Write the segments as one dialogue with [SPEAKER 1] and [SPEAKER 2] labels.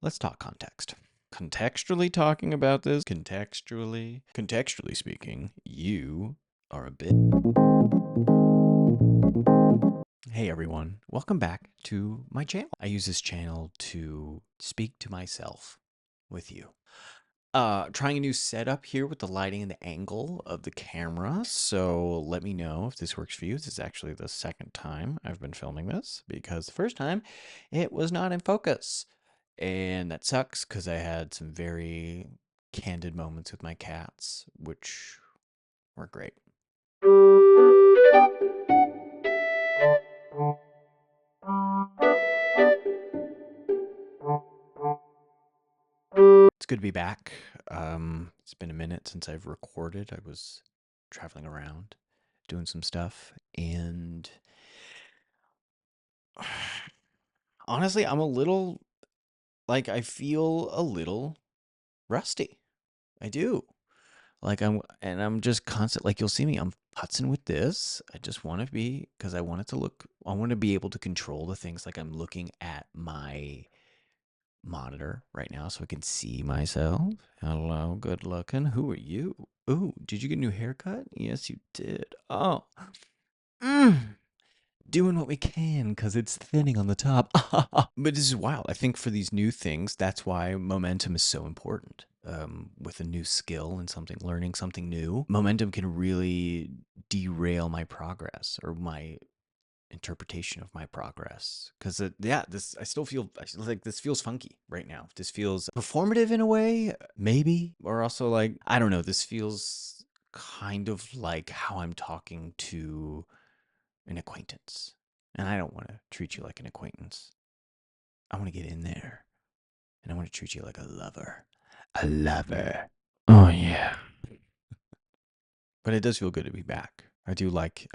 [SPEAKER 1] let's talk context. Contextually talking about this, contextually speaking, you are a bit. Hey everyone, welcome back to my channel. I use this channel to speak to myself with you. Trying a new setup here with the lighting and the angle of the camera. So let me know if this works for you. This is actually the second time I've been filming this because the first time it was not in focus. And that sucks because I had some very candid moments with my cats, which were great. It's good to be back. It's been a minute since I've recorded. I was traveling around doing some stuff, and honestly, I'm a little I feel a little rusty. I do. I'm just constant. Like, you'll see me, I'm putzing with this. I just want to be, because I want it to look, I want to be able to control the things. Like, I'm looking at my monitor right now so I can see myself. Hello, good looking. Who are you? Ooh, did you get a new haircut? Yes, you did. Oh, mm, doing what we can because it's thinning on the top. But this is wild. I think for these new things, that's why momentum is so important. With a new skill and something, learning something new, momentum can really derail my progress or my interpretation of my progress. Because this I still feel like this feels funky right now. This feels performative in a way, maybe, or also like I don't know. This feels kind of like how I'm talking to an acquaintance, and I don't want to treat you like an acquaintance. I want to get in there, and I want to treat you like a lover. A lover. Oh yeah. But it does feel good to be back. I do like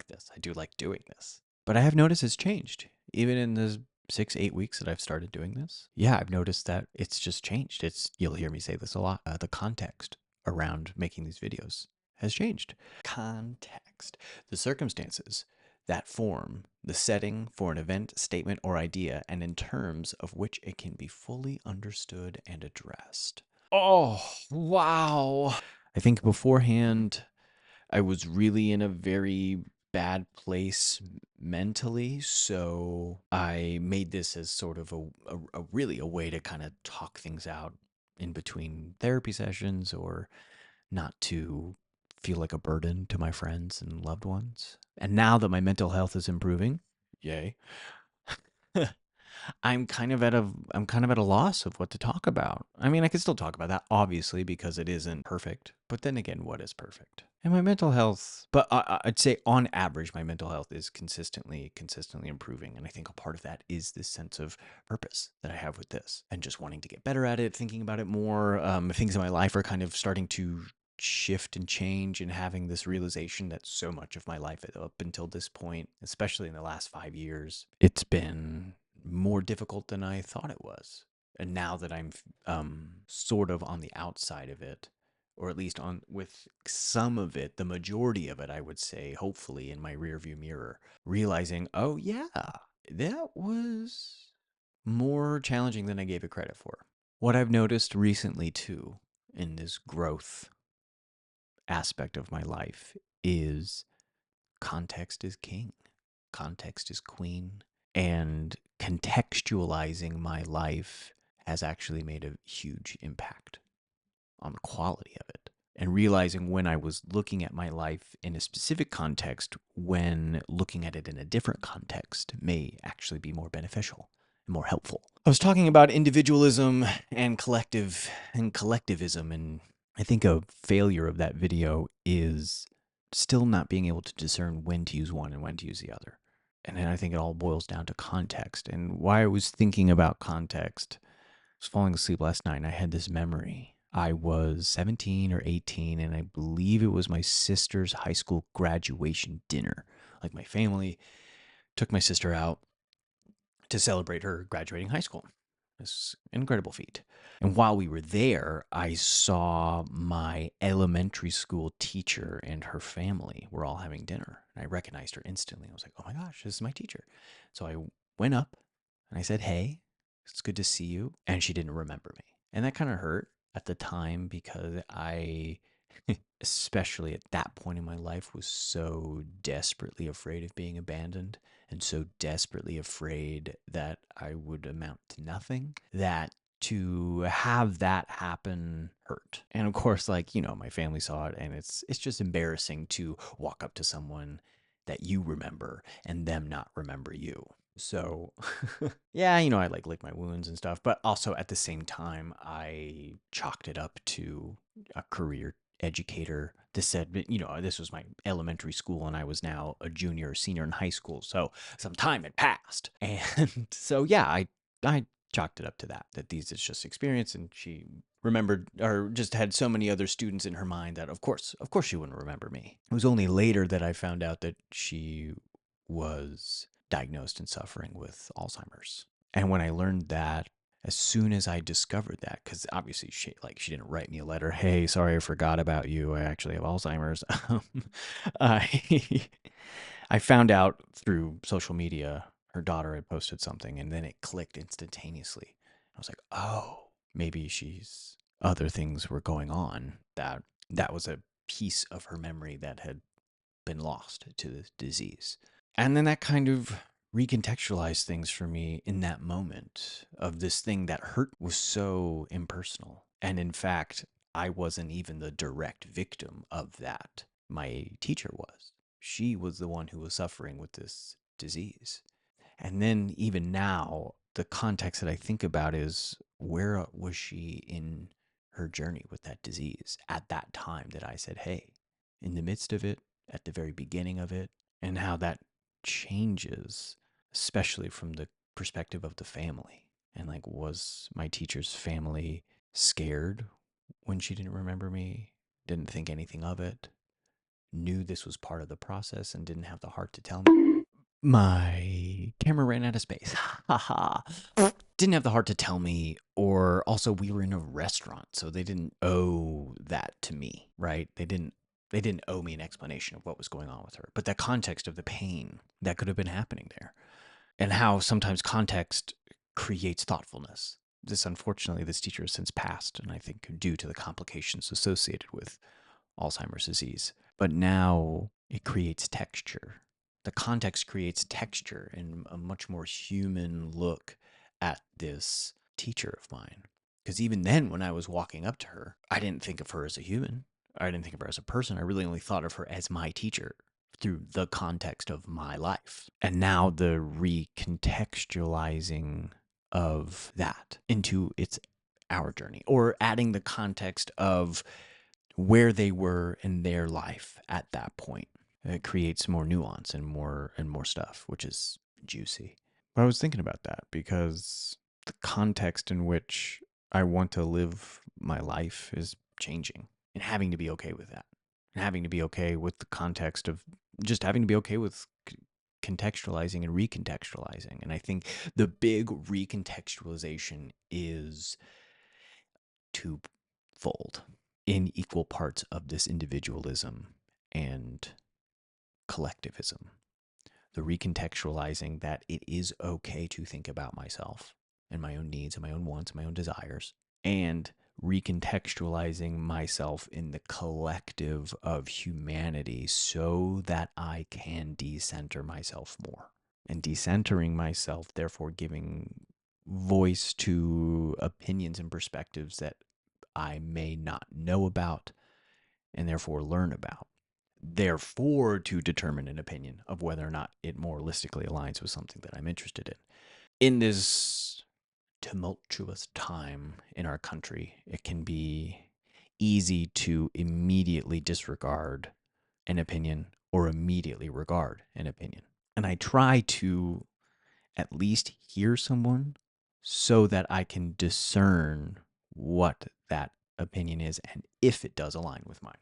[SPEAKER 1] this. I do like doing this. But I have noticed it's changed. Even in the 6-8 weeks that I've started doing this. Yeah, I've noticed that it's just changed. You'll hear me say this a lot. The context around making these videos has changed. Context. The circumstances that form the setting for an event, statement, or idea, and in terms of which it can be fully understood and addressed. Oh, wow. I think beforehand, I was really in a very bad place mentally, so I made this as sort of a really a way to kind of talk things out in between therapy sessions or not to feel like a burden to my friends and loved ones. And now that my mental health is improving, yay. I'm kind of at a loss of what to talk about. I mean, I could still talk about that obviously because it isn't perfect. But then again, what is perfect? And my mental health, but I'd say on average my mental health is consistently improving, and I think a part of that is this sense of purpose that I have with this and just wanting to get better at it, thinking about it more. Things in my life are kind of starting to shift and change, and having this realization that so much of my life up until this point, especially in the last 5 years, it's been more difficult than I thought it was. And now that I'm sort of on the outside of it, or at least on with some of it, the majority of it, I would say, hopefully in my rearview mirror, realizing, oh yeah, that was more challenging than I gave it credit for. What I've noticed recently too in this growth aspect of my life is context is king, context is queen, and contextualizing my life has actually made a huge impact on the quality of it. And realizing when I was looking at my life in a specific context, when looking at it in a different context may actually be more beneficial and more helpful. I was talking about individualism and collectivism, and I think a failure of that video is still not being able to discern when to use one and when to use the other. And then I think it all boils down to context. And why I was thinking about context, I was falling asleep last night and I had this memory. I was 17 or 18, and I believe it was my sister's high school graduation dinner. Like, my family took my sister out to celebrate her graduating high school. This incredible feat. And while we were there, I saw my elementary school teacher and her family were all having dinner. And I recognized her instantly. I was like, oh my gosh, this is my teacher. So I went up and I said, hey, It's good to see you. And she didn't remember me. And that kind of hurt at the time because I, especially at that point in my life, was so desperately afraid of being abandoned and so desperately afraid that I would amount to nothing that to have that happen hurt. And of course, like, my family saw it, and it's just embarrassing to walk up to someone that you remember and them not remember you. So, yeah, I like lick my wounds and stuff, but also at the same time, I chalked it up to a career educator. This said, this was my elementary school, and I was now a junior or senior in high school. So some time had passed. And so, yeah, I chalked it up to that these is just experience. And she remembered, or just had so many other students in her mind that of course she wouldn't remember me. It was only later that I found out that she was diagnosed and suffering with Alzheimer's. And when I learned that, as soon as I discovered that, because obviously she didn't write me a letter, hey, sorry, I forgot about you, I actually have Alzheimer's. I I found out through social media her daughter had posted something, and then it clicked instantaneously. I was like, oh, maybe she's other things were going on, that was a piece of her memory that had been lost to the disease. And then that kind of recontextualized things for me in that moment of this thing that hurt was so impersonal. And in fact, I wasn't even the direct victim of that. My teacher was. She was the one who was suffering with this disease. And then even now, the context that I think about is, where was she in her journey with that disease at that time that I said, hey, in the midst of it, at the very beginning of it, and how that changes, especially from the perspective of the family. And like, was my teacher's family scared when she didn't remember me, didn't think anything of it, knew this was part of the process, and didn't have the heart to tell me? My camera ran out of space. Haha. Didn't have the heart to tell me, or also we were in a restaurant, so they didn't owe that to me, right? They didn't owe me an explanation of what was going on with her. But that context of the pain that could have been happening there, and how sometimes context creates thoughtfulness. Unfortunately, this teacher has since passed, and I think due to the complications associated with Alzheimer's disease. But now it creates texture. The context creates texture and a much more human look at this teacher of mine. Because even then, when I was walking up to her, I didn't think of her as a human. I didn't think of her as a person. I really only thought of her as my teacher through the context of my life. And now the recontextualizing of that into our journey, or adding the context of where they were in their life at that point. It creates more nuance and more stuff, which is juicy. But I was thinking about that because the context in which I want to live my life is changing, and having to be okay with that. And having to be okay with the context of just having to be okay with contextualizing and recontextualizing. And I think the big recontextualization is twofold, in equal parts of this individualism and collectivism. The recontextualizing that it is okay to think about myself and my own needs and my own wants and my own desires, and recontextualizing myself in the collective of humanity so that I can decenter myself more. And decentering myself, therefore giving voice to opinions and perspectives that I may not know about and therefore learn about. Therefore, to determine an opinion of whether or not it moralistically aligns with something that I'm interested in. In this tumultuous time in our country, it can be easy to immediately disregard an opinion or immediately regard an opinion. And I try to at least hear someone so that I can discern what that opinion is and if it does align with mine.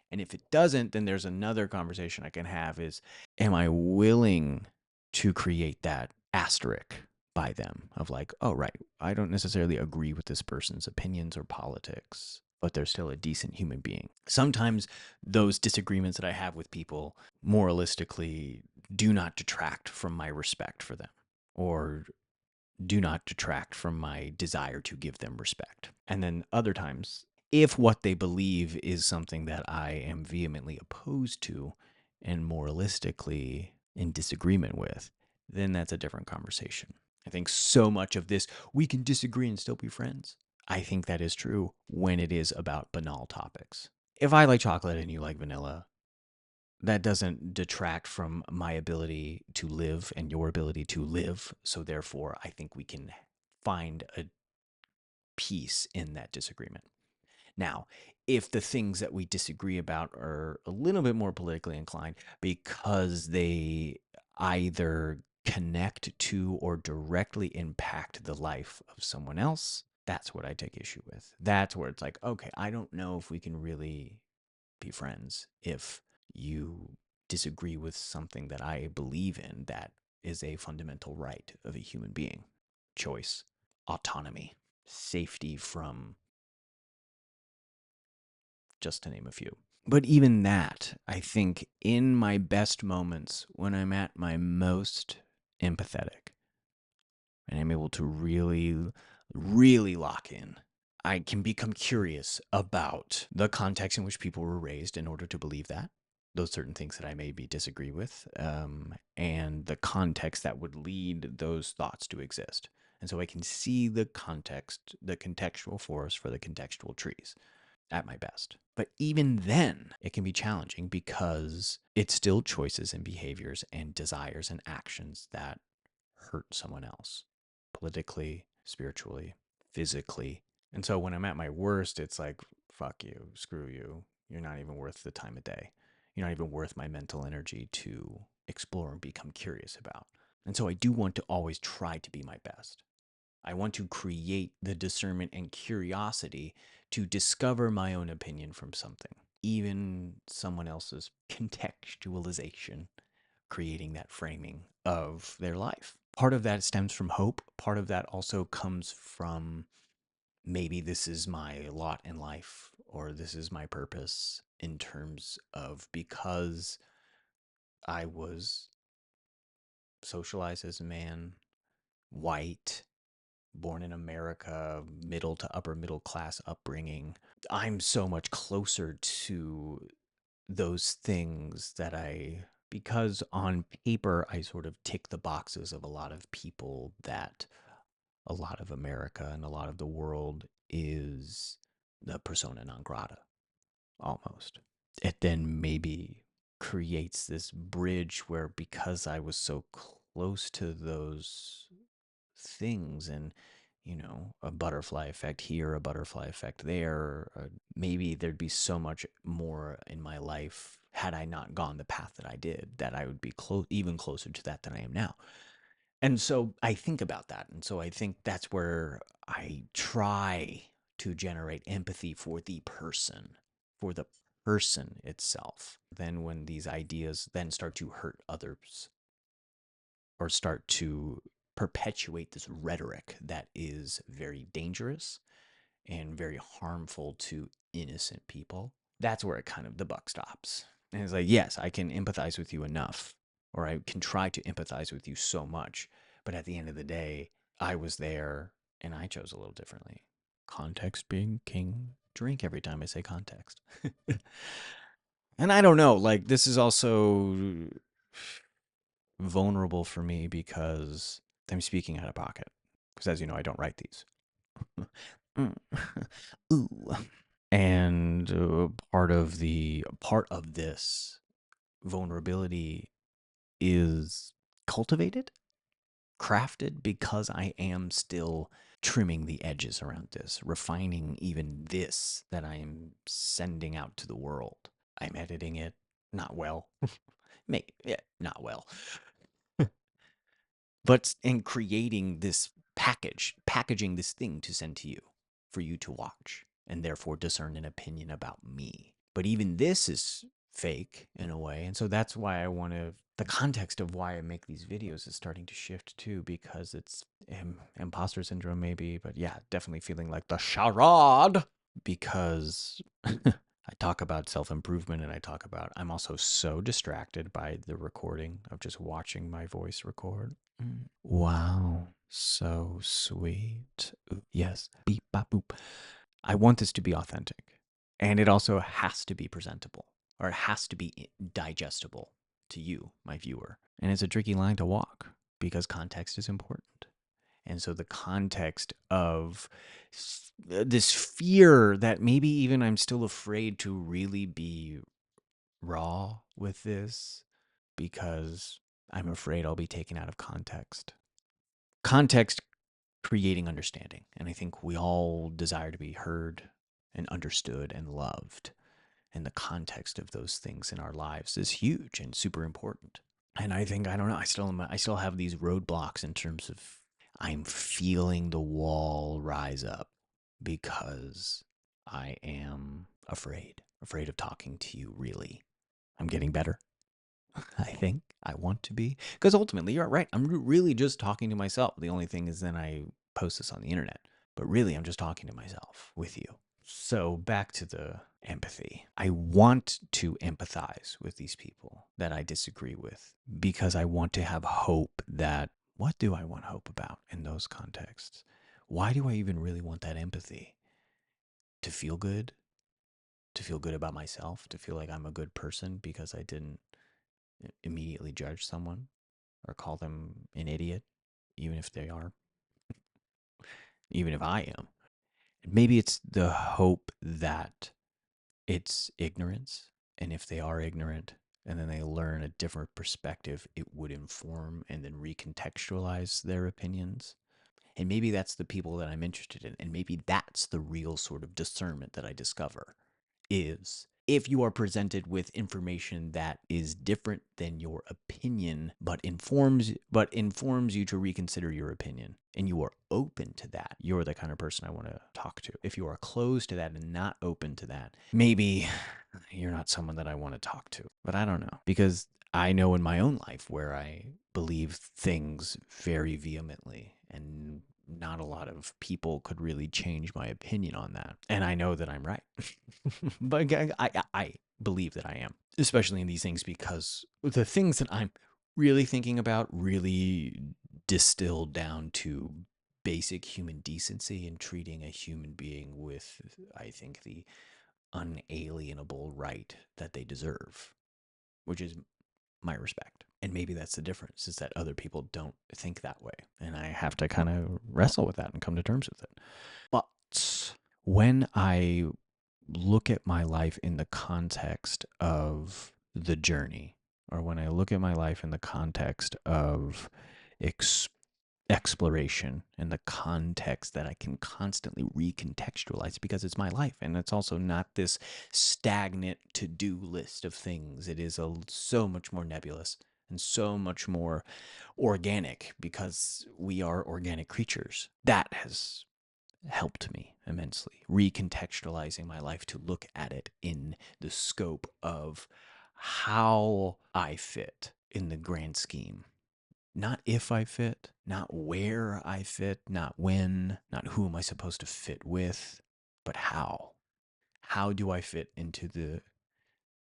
[SPEAKER 1] And if it doesn't, then there's another conversation I can have is, am I willing to create that asterisk by them of like, oh, right, I don't necessarily agree with this person's opinions or politics, but they're still a decent human being. Sometimes those disagreements that I have with people moralistically do not detract from my respect for them, or do not detract from my desire to give them respect. And then other times, if what they believe is something that I am vehemently opposed to and moralistically in disagreement with, then that's a different conversation. I think so much of this, we can disagree and still be friends. I think that is true when it is about banal topics. If I like chocolate and you like vanilla, that doesn't detract from my ability to live and your ability to live. So, therefore, I think we can find a peace in that disagreement. Now, if the things that we disagree about are a little bit more politically inclined because they either connect to or directly impact the life of someone else, that's what I take issue with. That's where it's like, okay, I don't know if we can really be friends if you disagree with something that I believe in that is a fundamental right of a human being: choice, autonomy, safety from, just to name a few. But even that, I think, in my best moments, when I'm at my most empathetic and I'm able to really, really lock in, I can become curious about the context in which people were raised in order to believe that, those certain things that I maybe disagree with, and the context that would lead those thoughts to exist. And so I can see the context, the contextual forest for the contextual trees at my best. But even then, it can be challenging because it's still choices and behaviors and desires and actions that hurt someone else politically, spiritually, physically. And so when I'm at my worst, it's like, fuck you, screw you. You're not even worth the time of day. You're not even worth my mental energy to explore and become curious about. And so I do want to always try to be my best. I want to create the discernment and curiosity to discover my own opinion from something, even someone else's contextualization, creating that framing of their life. Part of that stems from hope. Part of that also comes from maybe this is my lot in life or this is my purpose in terms of because I was socialized as a man, white, born in America, middle to upper middle class upbringing. I'm so much closer to those things that because on paper, I sort of tick the boxes of a lot of people that a lot of America and a lot of the world is the persona non grata, almost. It then maybe creates this bridge where because I was so close to those things and a butterfly effect here, a butterfly effect there, maybe there'd be so much more in my life had I not gone the path that I did, that I would be even closer to that than I am now. And so I think about that, and so I think that's where I try to generate empathy for the person itself. Then when these ideas then start to hurt others or start to perpetuate this rhetoric that is very dangerous and very harmful to innocent people, that's where it kind of the buck stops. And it's like, yes, I can empathize with you enough, or I can try to empathize with you so much, but at the end of the day, I was there and I chose a little differently. Context being king. Drink every time I say context. And I don't know, like, this is also vulnerable for me because I'm speaking out of pocket. Because as you know, I don't write these. Mm. Ooh. And part of this vulnerability is cultivated, crafted because I am still trimming the edges around this, refining even this that I am sending out to the world. I'm editing it not well. Not well. But in creating this packaging this thing to send to you for you to watch and therefore discern an opinion about me. But even this is fake in a way. And so that's why the context of why I make these videos is starting to shift too, because it's imposter syndrome maybe, but yeah, definitely feeling like the charade because I talk about self-improvement and I'm also so distracted by the recording of just watching my voice record. Wow. So sweet. Ooh, yes. Beep, bop, boop. I want this to be authentic. And it also has to be presentable, or it has to be digestible to you, my viewer. And it's a tricky line to walk because context is important. And so the context of this fear that maybe even I'm still afraid to really be raw with this because I'm afraid I'll be taken out of context. Context creating understanding. And I think we all desire to be heard and understood and loved. And the context of those things in our lives is huge and super important. And I think, I don't know, I still have these roadblocks in terms of I'm feeling the wall rise up because I am afraid of talking to you really. I'm getting better. I think I want to be. Because ultimately, you're right. I'm really just talking to myself. The only thing is then I post this on the internet. But really, I'm just talking to myself with you. So back to the empathy. I want to empathize with these people that I disagree with because I want to have hope that what do I want hope about in those contexts? Why do I even really want that empathy? To feel good? To feel good about myself? To feel like I'm a good person because I didn't immediately judge someone or call them an idiot, even if they are, even if I am. Maybe it's the hope that it's ignorance. And if they are ignorant and then they learn a different perspective, it would inform and then recontextualize their opinions. And maybe that's the people that I'm interested in. And maybe that's the real sort of discernment that I discover is if you are presented with information that is different than your opinion but informs you to reconsider your opinion and you are open to that, you're the kind of person I want to talk to. If you are closed to that and not open to that, maybe you're not someone that I want to talk to. But I don't know, because I know in my own life where I believe things very vehemently and not a lot of people could really change my opinion on that. And I know that I'm right. But I believe that I am, especially in these things, because the things that I'm really thinking about really distilled down to basic human decency and treating a human being with, I think, the unalienable right that they deserve, which is my respect. And maybe that's the difference, is that other people don't think that way. And I have to kind of wrestle with that and come to terms with it. But when I look at my life in the context of the journey, or when I look at my life in the context of exploration, in the context that I can constantly recontextualize because it's my life and it's also not this stagnant to-do list of things. It is so much more nebulous and so much more organic because we are organic creatures. That has helped me immensely, recontextualizing my life to look at it in the scope of how I fit in the grand scheme. Not if I fit, not where I fit, not when, not who am I supposed to fit with, but how. How do I fit into the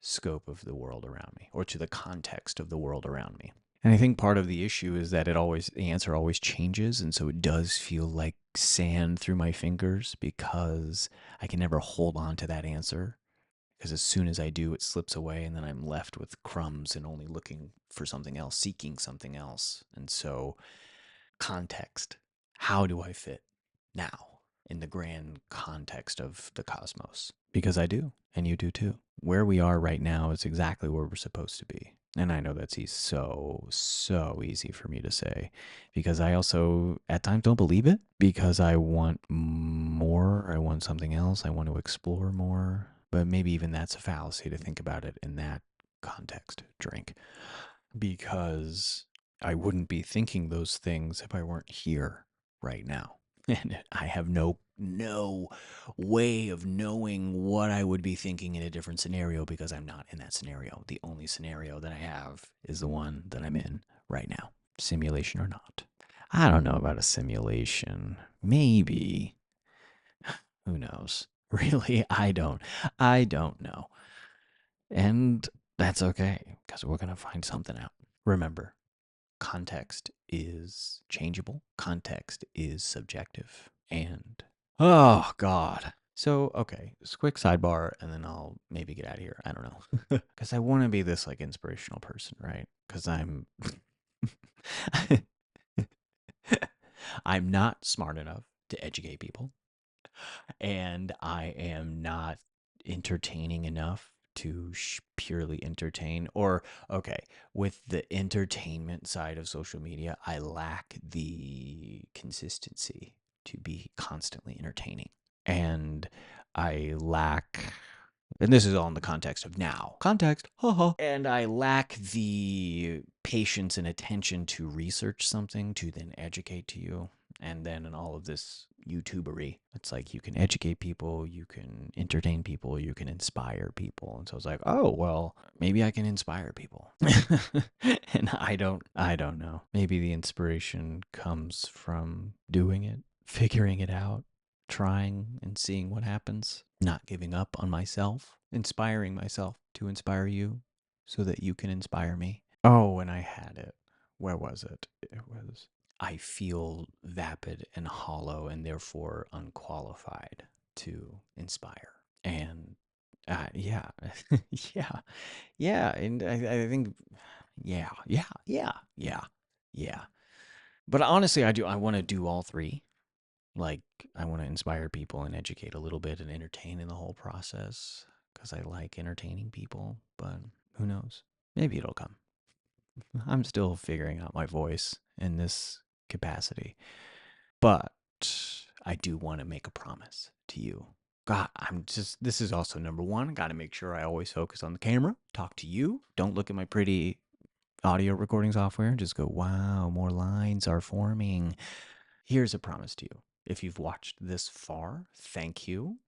[SPEAKER 1] scope of the world around me or to the context of the world around me? And I think part of the issue is that the answer always changes. And so it does feel like sand through my fingers because I can never hold on to that answer. Because as soon as I do, it slips away and then I'm left with crumbs and only looking for something else, seeking something else. And so, context. How do I fit now in the grand context of the cosmos? Because I do, and you do too. Where we are right now is exactly where we're supposed to be. And I know that's so easy for me to say because I also at times don't believe it because I want more. I want something else. I want to explore more. But maybe even that's a fallacy to think about it in that context. Drink. Because I wouldn't be thinking those things if I weren't here right now. And I have no way of knowing what I would be thinking in a different scenario because I'm not in that scenario. The only scenario that I have is the one that I'm in right now, simulation or not. I don't know about a simulation. Maybe. Who knows? Really, I don't. I don't know. And that's okay because we're going to find something out. Remember, context is changeable, context is subjective, and oh God. So, okay, just quick sidebar, and then I'll maybe get out of here. I don't know. Because I want to be this like inspirational person, right? Because I'm not smart enough to educate people, and I am not entertaining enough to purely entertain. Or, okay, with the entertainment side of social media, I lack the consistency to be constantly entertaining. And I lack, and this is all in the context of now. Context, haha. And I lack the patience and attention to research something to then educate to you. And then in all of this YouTubery, it's like you can educate people, you can entertain people, you can inspire people. And so it's like, oh, well, maybe I can inspire people. And I don't know. Maybe the inspiration comes from doing it, figuring it out, trying and seeing what happens, not giving up on myself, inspiring myself to inspire you so that you can inspire me. Oh, and I had it. Where was it? It was, I feel vapid and hollow and therefore unqualified to inspire. And yeah, yeah, yeah. And I think, yeah, yeah, yeah, yeah, yeah. But honestly, I want to do all three. Like, I want to inspire people and educate a little bit and entertain in the whole process because I like entertaining people. But who knows? Maybe it'll come. I'm still figuring out my voice in this capacity. But I do want to make a promise to you. God, this is also number one. Got to make sure I always focus on the camera, talk to you. Don't look at my pretty audio recording software. Just go, wow, more lines are forming. Here's a promise to you. If you've watched this far, thank you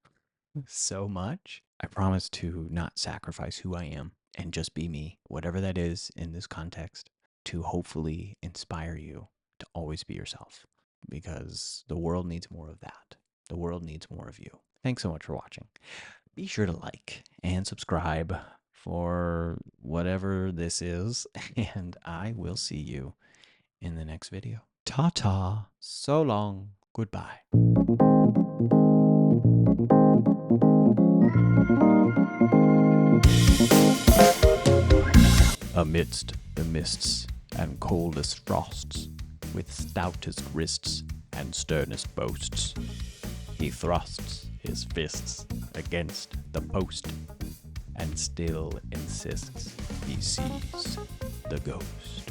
[SPEAKER 1] so much. I promise to not sacrifice who I am and just be me, whatever that is in this context, to hopefully inspire you to always be yourself because the world needs more of that. The world needs more of you. Thanks so much for watching. Be sure to like and subscribe for whatever this is, and I will see you in the next video. Ta-ta. So long. Goodbye. Amidst the mists and coldest frosts, with stoutest wrists and sternest boasts, he thrusts his fists against the post, and still insists he sees the ghost.